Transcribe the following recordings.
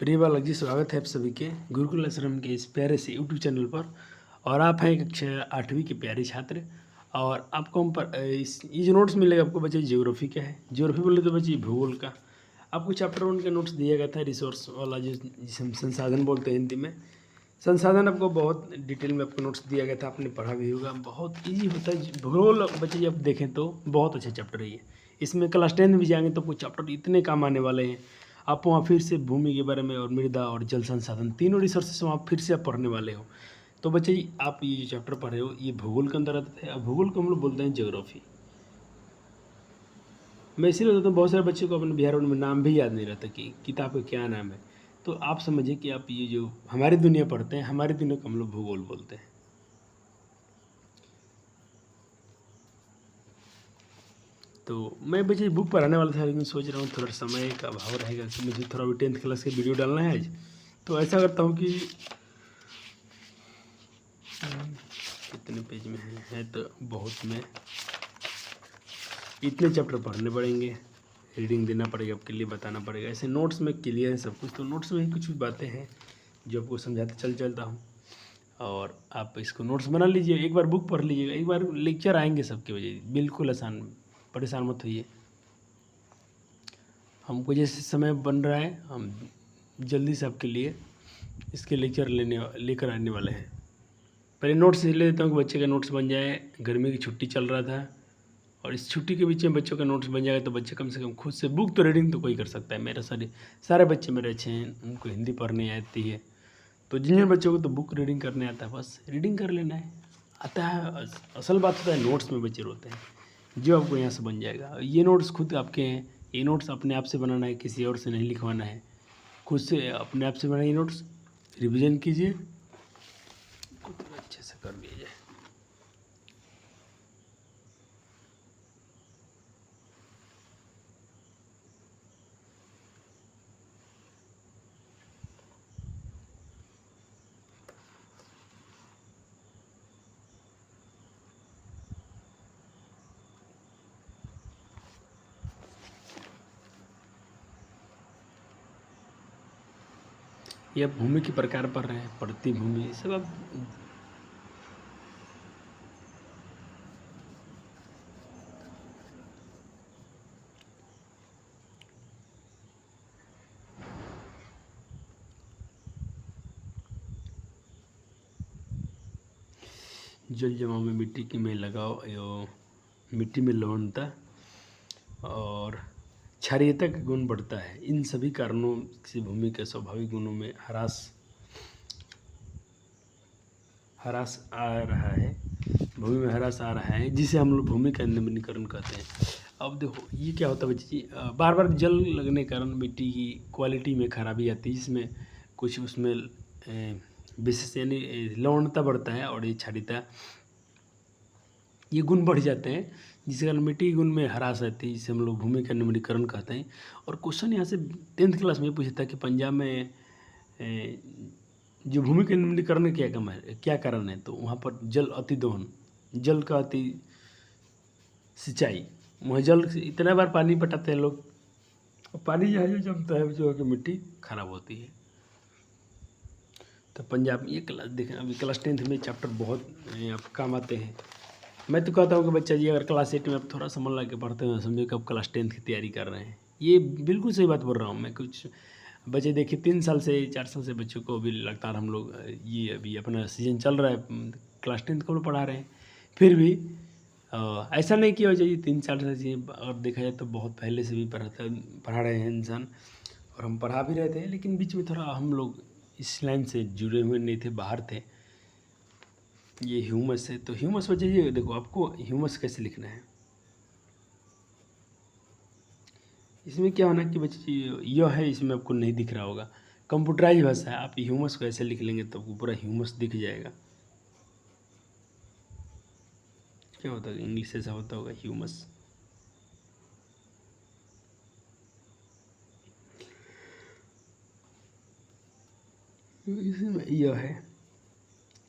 प्रिय बालक जी, स्वागत है आप सभी के गुरुकुल आश्रम के इस प्यारे से यूट्यूब चैनल पर। और आप हैं कक्षा 8वीं के प्यारे छात्र। और आपको हम पर ये जो नोट्स मिलेगा आपको बच्चे, ज्योग्राफी का है। ज्योग्राफी बोले तो बच्चे भूगोल का आपको चैप्टर 1 के नोट्स दिया गया था, रिसोर्स वाला जिसे हम संसाधन बोलते हैं हिंदी में। संसाधन आपको बहुत डिटेल में आपको नोट्स दिया गया था, आपने पढ़ा भी होगा। बहुत ईजी होता है भूगोल बच्चे, जब देखें तो बहुत अच्छा चैप्टर है ये। इसमें क्लास 10 में भी जाएंगे तो कुछ चैप्टर इतने काम आने वाले हैं। आप वहाँ फिर से भूमि के बारे में और मृदा और जल संसाधन तीनों रिसोर्सेस वहाँ फिर से आप पढ़ने वाले हो। तो बच्चे जी, आप ये जो चैप्टर पढ़ रहे हो ये भूगोल के अंदर आते थे। अब भूगोल को हम लोग बोलते हैं ज्योग्राफी। मैं इसीलिए बताता हूँ, बहुत सारे बच्चों को अपने बिहार में नाम भी याद नहीं रहता कि किताब का क्या नाम है। तो आप समझिए कि आप ये जो हमारी दुनिया पढ़ते हैं, हमारी दुनिया को हम लोग भूगोल बोलते हैं। तो मैं बच्चे बुक पढ़ाने वाला था, लेकिन सोच रहा हूँ थोड़ा समय का अभाव रहेगा कि मुझे थोड़ा भी 10th क्लास के वीडियो डालना है आज। तो ऐसा करता हूँ कि कितने पेज में है तो बहुत में इतने चैप्टर पढ़ने पड़ेंगे, रीडिंग देना पड़ेगा, आपके लिए बताना पड़ेगा। ऐसे नोट्स में क्लियर है सब कुछ, तो नोट्स में ही कुछ बातें हैं जो आपको समझाते चलता हूँ। और आप इसको नोट्स बना लीजिए, एक बार बुक पढ़ लीजिएगा, एक बार लेक्चर आएंगे सबके वजह, बिल्कुल आसान, परेशान मत होइए। हमको जैसे समय बन रहा है, हम जल्दी से आपके लिए इसके लेक्चर लेकर आने वाले हैं। पहले नोट्स ले लेता हूँ कि बच्चे का नोट्स बन जाए। गर्मी की छुट्टी चल रहा था और इस छुट्टी के बीच में बच्चों का नोट्स बन जाएगा तो बच्चे कम से कम खुद से, बुक तो रीडिंग तो कोई कर सकता है, मेरा सारे बच्चे मेरे अच्छे हैं, उनको हिंदी पढ़ने आती है। तो जिन जिन बच्चों को तो बुक रीडिंग करने आता है, बस रीडिंग कर लेना है। आता है, असल बात होता है नोट्स में बच्चे रोते हैं जो आपको यहाँ से बन जाएगा। ये नोट्स खुद आपके हैं, ये नोट्स अपने आप से बनाना है, किसी और से नहीं लिखवाना है, खुद से अपने आप से बनाइए नोट्स, रिवीजन कीजिए, खुद अच्छे से कर लीजिए। ये आप भूमि के प्रकार पढ़ रहे हैं, पड़ती भूमि, ये सब आप जल जमाव में मिट्टी की में लगाओ, मिट्टी में लवणता और क्षारीयता का गुण बढ़ता है। इन सभी कारणों से भूमि के स्वाभाविक गुणों में ह्रास आ रहा है, भूमि में ह्रास आ रहा है, जिसे हम लोग भूमि का निम्नीकरण कहते हैं। अब देखो ये क्या होता है बच्चे जी, बार बार जल लगने के कारण मिट्टी की क्वालिटी में खराबी आती है, जिसमें कुछ उसमें विशेष यानी लवणता बढ़ता है और ये क्षारीयता, ये गुण बढ़ जाते हैं, जिसके कारण मिट्टी के गुण में ह्रास आती है, जिसे हम लोग भूमि का निम्नीकरण कहते हैं। और क्वेश्चन यहाँ से 10th क्लास में पूछा था कि पंजाब में जो भूमि के निम्नीकरण का क्या कारण है, तो वहाँ पर जल अतिदोहन, जल का अति सिंचाई, वहाँ जल से इतना बार पानी पटाते हैं लोग, और पानी यहाँ जो जमता है जो है कि मिट्टी खराब होती है। तो पंजाब ये क्लास देखें, अभी क्लास 10th में चैप्टर बहुत आप काम आते हैं। मैं तो कहता हूँ कि बच्चा जी अगर क्लास 8 में आप थोड़ा सा मन लगा के पढ़ते हो, समझो कि आप क्लास 10th की तैयारी कर रहे हैं। ये बिल्कुल सही बात बोल रहा हूँ मैं। कुछ बच्चे देखिए 3 साल से 4 साल से बच्चों को अभी लगातार हम लोग ये अभी अपना सीजन चल रहा है, क्लास 10th को पढ़ा रहे हैं। फिर भी ऐसा नहीं किया चाहिए 3-4 साल से, और देखा जाए तो बहुत पहले से भी पढ़ा रहे हैं इंसान, और हम पढ़ा भी रहे थे, लेकिन बीच में थोड़ा हम लोग इस लाइन से जुड़े हुए नहीं थे, बाहर थे। ये ह्यूमस है, तो ह्यूमस बच्चे ये देखो, आपको ह्यूमस कैसे लिखना है। इसमें क्या होना कि बच्चे यह है, इसमें आपको नहीं दिख रहा होगा, कंप्यूटराइज भाषा है, आप ह्यूमस को ऐसे लिख लेंगे तो आपको पूरा ह्यूमस दिख जाएगा। क्या होता है इंग्लिश ऐसा होता होगा ह्यूमस। इसमें यह है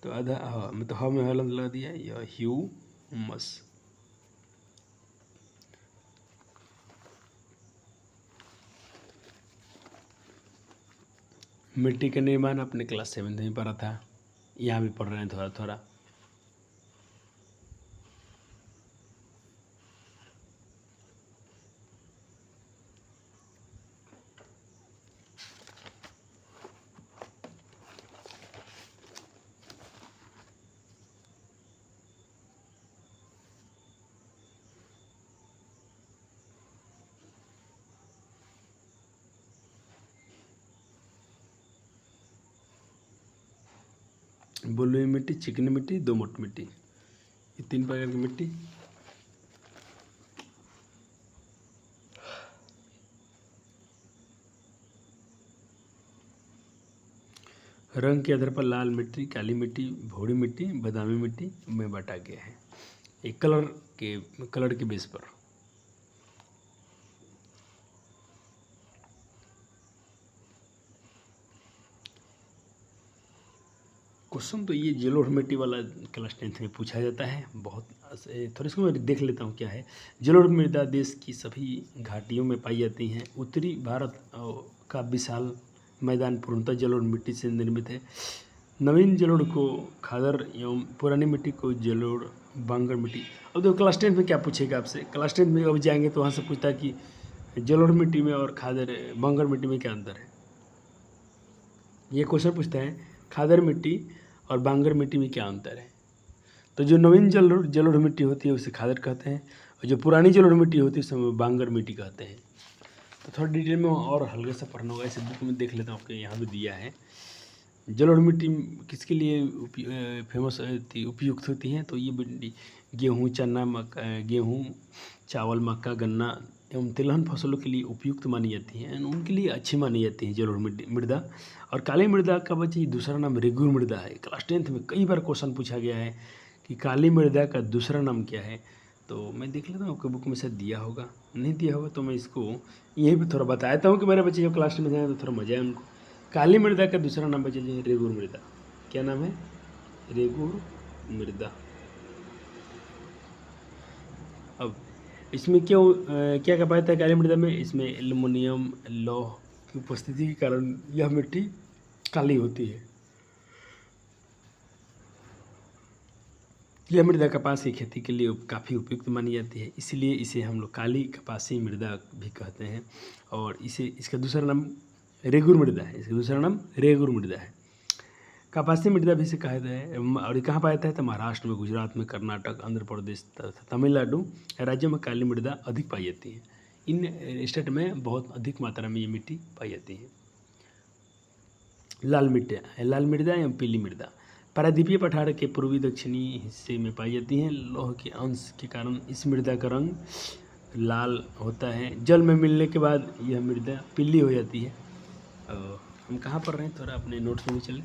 तो आधा मतलब ह में हलन लगा दिया, यह ह्यूमस। मिट्टी का निर्माण अपने क्लास 7 में पढ़ा था, यहाँ भी पढ़ रहे हैं थोड़ा थोड़ा। बलुई मिट्टी, चिकनी मिट्टी, दोमट मिट्टी, ये 3 प्रकार की मिट्टी। रंग के आधार पर लाल मिट्टी, काली मिट्टी, भूरी मिट्टी, बादामी मिट्टी में बांटा गया है, एक कलर के बेस पर। क्वेश्चन तो ये जलोढ़ मिट्टी वाला क्लास 10th में पूछा जाता है बहुत। थोड़ा इसको मैं देख लेता हूँ क्या है। जलोढ़ मृदा देश की सभी घाटियों में पाई जाती हैं। उत्तरी भारत का विशाल मैदान पूर्णतः जलोढ़ मिट्टी से निर्मित है। नवीन जलोढ़ को खादर एवं पुरानी मिट्टी को जलोढ़ बांगर मिट्टी। अब देखो क्लास 10th में क्या पूछेगा आपसे। क्लास 10th में अब जाएंगे तो वहाँ से पूछता है कि जलोढ़ मिट्टी में और खादर बांगर मिट्टी में क्या अंतर है। ये क्वेश्चन पूछता है खादर मिट्टी और बांगर मिट्टी में क्या अंतर है। तो जो नवीन जलोढ़ मिट्टी होती है उसे खादर कहते हैं, और जो पुरानी जलोढ़ मिट्टी होती है उसे बांगर मिट्टी कहते हैं। तो थोड़ा डिटेल में और हल्के से पढ़ना होगा। इसे बुक में देख लेता हूँ, आपके यहाँ भी दिया है। जलोढ़ मिट्टी किसके लिए फेमस उपयुक्त होती हैं। तो ये मिट्टी गेहूँ, चना, गेहूँ, चावल, मक्का, गन्ना एवं तिलहन फसलों के लिए उपयुक्त मानी जाती हैं, उनके लिए अच्छी मानी जाती है जलोढ़ मृदा। और काली मृदा का बच्चे दूसरा नाम रेगुर मृदा है। क्लास 10th में कई बार क्वेश्चन पूछा गया है कि काली मृदा का दूसरा नाम क्या है। तो मैं देख लेता हूँ आपके बुक में शायद दिया होगा, नहीं दिया होगा तो मैं इसको यहीं पर थोड़ा बताता हूँ कि मेरे बच्चे जब क्लास में जाए तो थोड़ा मजा है उनको। काली मृदा का दूसरा नाम बच्चे जो है रेगुर मृदा। क्या नाम है? रेगुर मृदा। अब इसमें क्यों क्या पाया है काली मृदा में? इसमें एल्युमिनियम लौह की उपस्थिति के कारण यह मिट्टी काली होती है। यह मृदा कपास की खेती के लिए काफ़ी उपयुक्त मानी जाती है, इसलिए इसे हम लोग काली कपासी मृदा भी कहते हैं। और इसका दूसरा नाम रेगुर मृदा है। इसका दूसरा नाम रेगुर मृदा है। कपासी मृदा भी इसे कहा जाता है। और ये कहाँ पाया जाता है? तो महाराष्ट्र में, गुजरात में, कर्नाटक, आंध्र प्रदेश तथा तमिलनाडु राज्यों में काली मृदा अधिक पाई जाती है। इन स्टेट में बहुत अधिक मात्रा में ये मिट्टी पाई जाती है। लाल मृदा एवं पीली मृदा प्रायद्वीपीय पठार के पूर्वी दक्षिणी हिस्से में पाई जाती हैं। लौह के अंश के कारण इस मृदा का रंग लाल होता है। जल में मिलने के बाद यह मृदा पीली हो जाती है। हम कहाँ पढ़ रहे हैं, थोड़ा अपने नोट्स में चलें।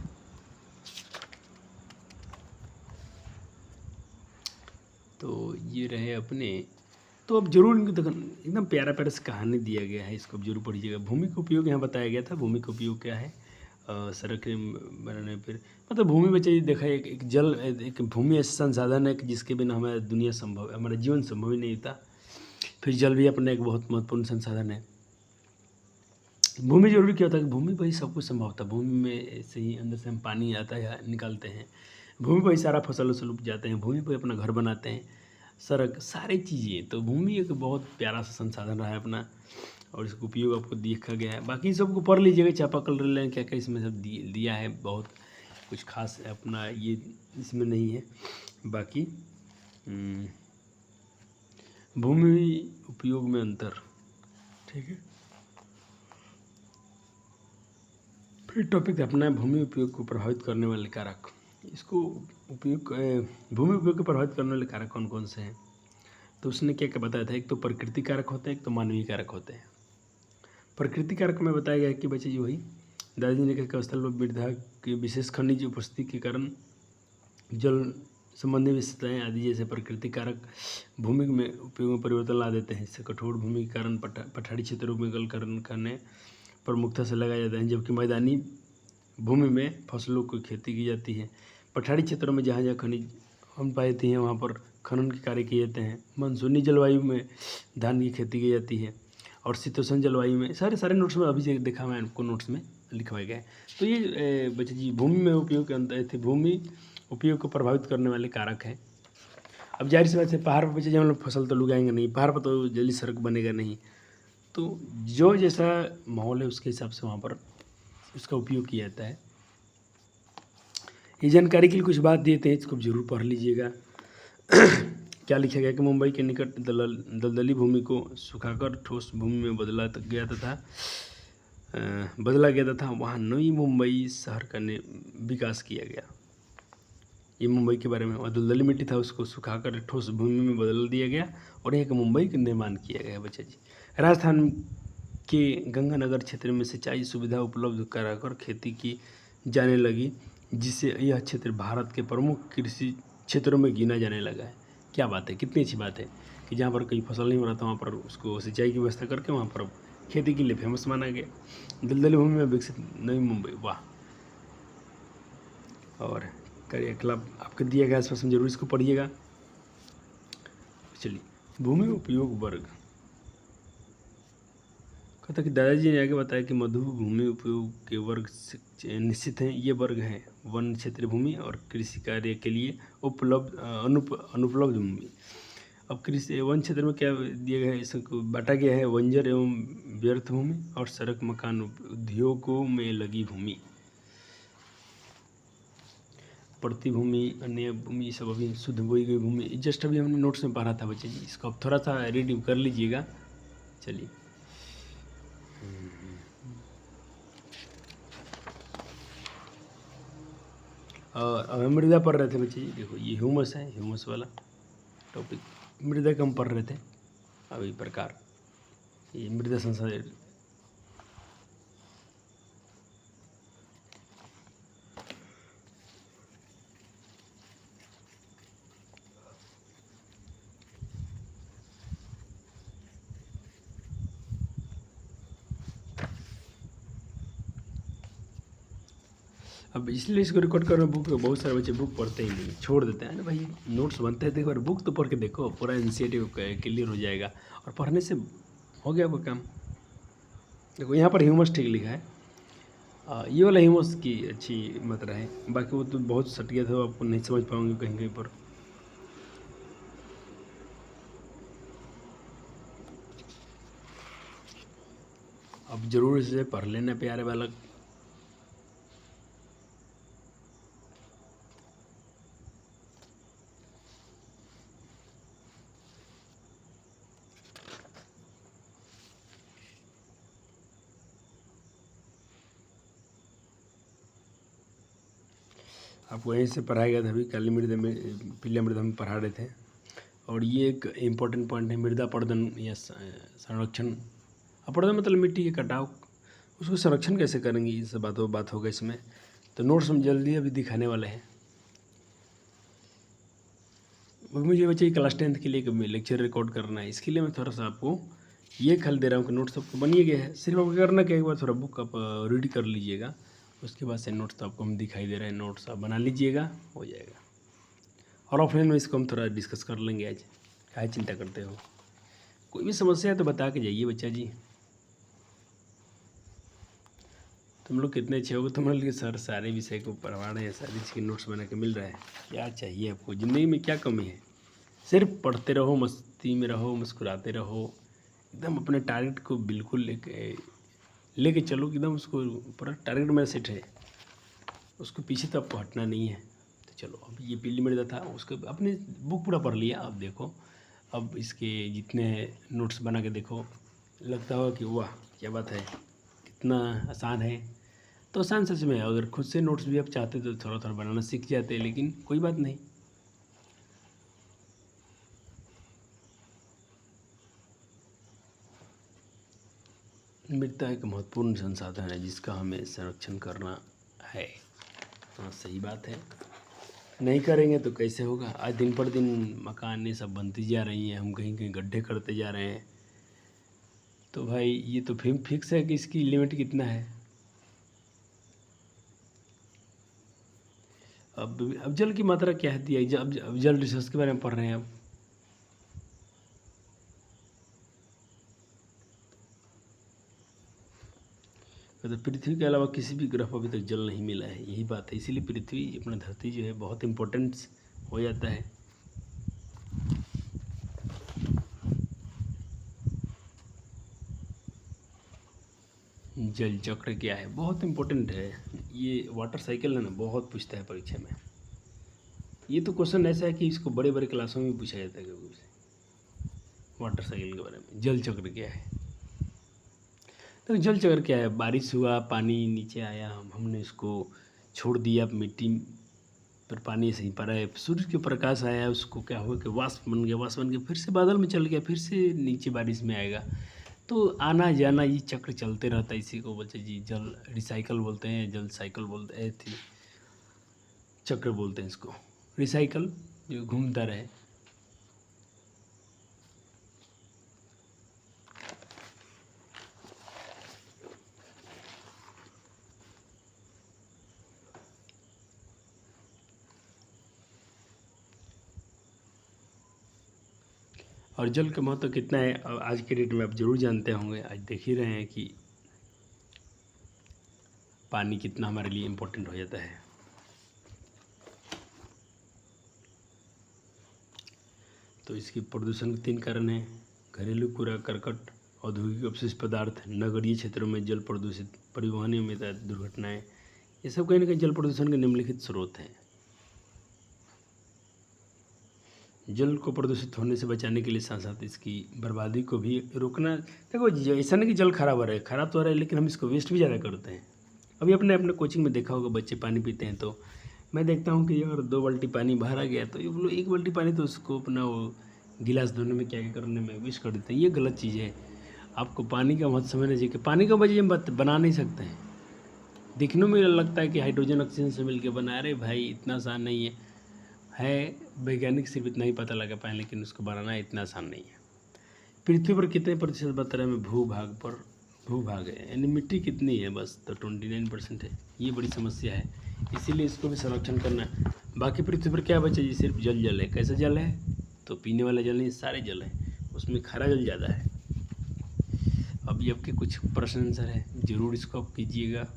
तो ये रहे अपने। तो अब जरूर इनको देखो, एकदम प्यारा प्यारा से कहानी दिया गया है, इसको अब जरूर पढ़िएगा। भूमि का उपयोग यहाँ बताया गया था। भूमि का उपयोग क्या है? सड़क बनाने पर, मतलब भूमि में चाहिए देखा एक भूमि ऐसा संसाधन है कि जिसके बिना हमारा दुनिया संभव, हमारा जीवन संभव ही नहीं होता। फिर जल भी अपना एक बहुत महत्वपूर्ण संसाधन है। भूमि जरूरी क्या होता है कि भूमि पर ही सब कुछ संभव होता है। भूमि में से ही अंदर से हम पानी आता है निकालते हैं। भूमि पर ही सारा फसल उसल जाते हैं। भूमि पर अपना घर बनाते हैं, सड़क, सारी चीज़ें। तो भूमि एक बहुत प्यारा सा संसाधन रहा है अपना, और इसका उपयोग आपको देखा गया है। बाकी सबको पढ़ लीजिएगा, चापाकल रेल क्या क्या इसमें सब दिया है। बहुत कुछ खास अपना ये इसमें नहीं है। बाकी भूमि उपयोग में अंतर, ठीक है। फिर टॉपिक अपना है भूमि उपयोग को प्रभावित करने वाले कारक। इसको भूमि उपयोग को प्रभावित करने वाले कारक कौन कौन से हैं? तो उसने क्या क्या बताया था। एक तो प्रकृति कारक होते हैं, एक तो मानवीय कारक होते हैं। प्रकृति कारक में बताया गया है कि बच्चे जी वही दादाजी ने कहा स्थल पर मृदा की विशेष खनिज उपस्थिति के कारण जल संबंधी विशेषताएँ आदि जैसे प्रकृति कारक भूमि में उपयोग में परिवर्तन ला देते हैं। इससे कठोर भूमि के कारण पठारी क्षेत्रों में गलकरण करने प्रमुखता से लगाया जाता है, जबकि मैदानी भूमि में फसलों की खेती की जाती है। पठारी क्षेत्रों में जहाँ जहाँ खनिज हम पाई जाती हैं वहाँ पर खनन के कार्य किए जाते हैं। मानसूनी जलवायु में धान की खेती की जाती है, और शीतोष्ण जलवायु में सारे नोट्स में अभी देखा मैं आपको नोट्स में लिखवाए गए हैं। तो ये बच्चे जी भूमि में उपयोग के अंतर थे, भूमि उपयोग को प्रभावित करने वाले कारक हैं। अब जाहिर सी बात है पहाड़ पर बच्चे जब हम लोग फसल तो उगाएंगे नहीं, पहाड़ पर तो जल्दी सड़क बनेगा नहीं, तो जो जैसा माहौल है उसके हिसाब से वहाँ पर उसका उपयोग किया जाता है। ये जानकारी के लिए कुछ बात दिए थे, इसको जरूर पढ़ लीजिएगा। क्या लिखा गया कि मुंबई के निकट दलदली भूमि को सुखाकर ठोस भूमि में बदला गया था वहाँ नई मुंबई शहर का विकास किया गया। ये मुंबई के बारे में, और दलदली मिट्टी था उसको सुखाकर ठोस भूमि में बदल दिया गया और एक मुंबई का निर्माण किया गया बच्चा जी। राजस्थान के गंगानगर क्षेत्र में सिंचाई सुविधा उपलब्ध कराकर खेती की जाने लगी, जिससे यह क्षेत्र भारत के प्रमुख कृषि क्षेत्रों में गिना जाने लगा है। क्या बात है, कितनी अच्छी बात है कि जहाँ पर कहीं फसल नहीं हो रहा था वहाँ पर उसको सिंचाई की व्यवस्था करके वहाँ पर खेती के लिए फेमस माना गया। दलदली भूमि में विकसित नई मुंबई, वाह। और क्रियाकलाप आपके दिया गया आसपास में जरूर इसको पढ़िएगा। चलिए, भूमि उपयोग वर्ग कहता कि दादाजी ने आगे बताया कि मधु भूमि उपयोग के वर्ग निश्चित हैं। ये वर्ग हैं वन क्षेत्र भूमि और कृषि कार्य के लिए अनुपलब्ध भूमि। अब कृषि वन क्षेत्र में क्या दिया गया है, इसको बांटा गया है बंजर एवं व्यर्थ भूमि और सड़क मकान उद्योगों में लगी भूमि। प्रतिभूमि, अन्य भूमि, सब अभी शुद्ध बोई गई भूमि, जस्ट अभी हमने नोट्स में पढ़ा था बच्चे जी, इसको अब थोड़ा सा रीड कर लीजिएगा। चलिए, और अब हम मृदा पढ़ रहे थे बच्चे जी। देखो ये ह्यूमस है, ह्यूमस वाला टॉपिक मृदा का हम पढ़ रहे थे अभी प्रकार, ये मृदा संसाधन। अब इसलिए इसको रिकॉर्ड कर रहा हूँ। बुक बहुत सारे बच्चे बुक पढ़ते ही नहीं, छोड़ देते हैं ना भाई, नोट्स बनते हैं तो एक बार बुक तो पढ़ के देखो, पूरा इनिशिएटिव क्लियर हो जाएगा और पढ़ने से हो गया वो काम। देखो यहाँ पर ह्यूमस ठीक लिखा है, ये वाला ह्यूमस की अच्छी मात्रा है, बाकी वो तो बहुत सट गया था, आपको नहीं समझ पाओगे कहीं कहीं पर। अब जरूर इसे पढ़ लेना प्यारे बालक। आपको यहीं से पढ़ाया गया था, अभी काली मृदा में पीला मृदा में पढ़ा रहे थे। और ये एक इम्पोर्टेंट पॉइंट है, मृदा अपरदन या संरक्षण। अपरदन मतलब मिट्टी के कटाव, उसको संरक्षण कैसे करेंगे, ये सब बात होगा इसमें। तो नोट्स हम जल्दी अभी दिखाने वाले हैं। मुझे बच्चे क्लास 10th के लिए लेक्चर रिकॉर्ड करना है, इसके लिए मैं थोड़ा सा आपको ये ख्याल दे रहा हूँ कि नोट्स आपको बनिए गया है, सिर्फ आपको करना क्या, एक बार थोड़ा बुक आप रीड कर लीजिएगा, उसके बाद से नोट्स तो आपको हम दिखाई दे रहे हैं, नोट्स आप बना लीजिएगा, हो जाएगा। और ऑफलाइन में इसको हम थोड़ा डिस्कस कर लेंगे आज, क्या चिंता करते हो। कोई भी समस्या है तो बता के जाइए बच्चा जी। तुम लोग कितने अच्छे हो, तुम लोग के सर सारे विषय को पढ़वा रहे हैं, सारी चीज़ के नोट्स बना के मिल रहा है। क्या चाहिए आपको, ज़िंदगी में क्या कमी है, सिर्फ पढ़ते रहो, मस्ती में रहो, मुस्कुराते रहो, एकदम अपने टारगेट को बिल्कुल लेके चलो, एकदम उसको पूरा टारगेट मेरा सेट है, उसको पीछे तो आपको हटना नहीं है। तो चलो, अब ये पीली मृदा था, उसको अपने बुक पूरा पढ़ लिया। अब देखो, अब इसके जितने नोट्स बना के देखो, लगता होगा कि वाह क्या बात है, कितना आसान है। तो आसान सच में, अगर खुद से नोट्स भी आप चाहते तो थोड़ा थोड़ा बनाना सीख जाते, लेकिन कोई बात नहीं। मृदा एक महत्वपूर्ण संसाधन है जिसका हमें संरक्षण करना है। हाँ, सही बात है, नहीं करेंगे तो कैसे होगा। आज दिन पर दिन मकान ये सब बनती जा रही हैं, हम कहीं कहीं गड्ढे करते जा रहे हैं, तो भाई ये तो फिक्स है कि इसकी लिमिट कितना है। अब जल की मात्रा क्या है दी, अब जल रिसोर्स के बारे में पढ़ रहे हैं। अब मतलब पृथ्वी के अलावा किसी भी ग्रह पर अभी तक जल नहीं मिला है, यही बात है। इसीलिए पृथ्वी अपना धरती जो है बहुत इम्पोर्टेंस हो जाता है। जल चक्र क्या है, बहुत इम्पोर्टेंट है। ये वाटर साइकिल है ना, बहुत पूछता है परीक्षा में। ये तो क्वेश्चन ऐसा है कि इसको बड़े बड़े क्लासों में पूछा जाता है कभी से, वाटर साइकिल के बारे में। जल चक्र क्या है, तो जल चक्र क्या है, बारिश हुआ, पानी नीचे आया, हमने इसको छोड़ दिया मिट्टी पर, पानी ऐसे ही पड़ा है, सूरज के प्रकाश आया, उसको क्या हुआ कि वाष्प बन गया, वाष्प बन के फिर से बादल में चल गया, फिर से नीचे बारिश में आएगा। तो आना जाना ये चक्र चलते रहता है। इसी को बोलते जी जल रिसाइकल बोलते हैं, जल साइकिल बोलते हैं, थी चक्र बोलते हैं इसको, रिसाइकल जो घूमता रहे। और जल का महत्व कितना है आज के डेट में आप जरूर जानते होंगे। आज देख ही रहे हैं कि पानी कितना हमारे लिए इम्पोर्टेंट हो जाता है। तो इसकी प्रदूषण के 3 कारण हैं: घरेलू कूड़ा करकट, औद्योगिक अपशिष्ट पदार्थ, नगरीय क्षेत्रों में जल प्रदूषित, परिवहन अनियमितता, दुर्घटनाएं। ये सब कहीं ना कहीं जल प्रदूषण के निम्नलिखित स्रोत हैं। जल को प्रदूषित होने से बचाने के लिए साथ साथ इसकी बर्बादी को भी रोकना। देखो ऐसा नहीं कि जल खराब हो रहा है, खराब तो हो रहा है, लेकिन हम इसको वेस्ट भी ज़्यादा करते हैं। अभी अपने अपने कोचिंग में देखा होगा, बच्चे पानी पीते हैं तो मैं देखता हूँ कि अगर 2 बाल्टी पानी बाहर आ गया तो ये लोग 1 बाल्टी पानी तो उसको अपना वो गिलास धोने में क्या क्या करने में वेस्ट कर देते हैं। ये गलत चीज़ है। आपको पानी का महत्व समझना चाहिए कि पानी का वजह हम बना नहीं सकते हैं। दिखने में लगता है कि हाइड्रोजन ऑक्सीजन से मिलकर बना रहे, भाई इतना आसान नहीं है। वैज्ञानिक सिर्फ इतना ही पता लगा पाए, लेकिन उसको बनाना इतना आसान नहीं है। पृथ्वी पर कितने प्रतिशत मात्रा में भूभाग है, यानी मिट्टी कितनी है, बस तो 29% है। ये बड़ी समस्या है, इसीलिए इसको भी संरक्षण करना है। बाकी पृथ्वी पर क्या बचे जी, सिर्फ जल है। कैसा जल है, तो पीने वाला जल नहीं, सारे जल है, उसमें खारा जल ज़्यादा है। अभी आपके कुछ प्रश्न आंसर है, ज़रूर इसको आप कीजिएगा।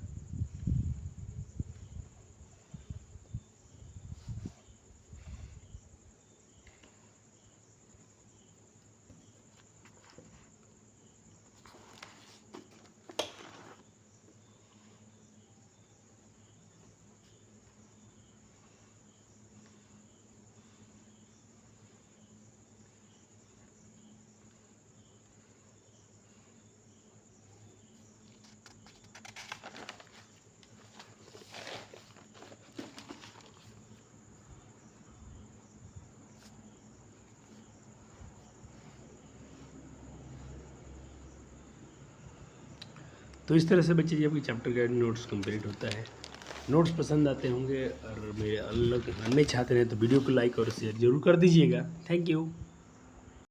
तो इस तरह से बच्चे जब कि चैप्टर गाइड नोट्स कंप्लीट होता है। नोट्स पसंद आते होंगे और मेरे अलग अन्य छात्र हैं तो वीडियो को लाइक और शेयर जरूर कर दीजिएगा। Thank you.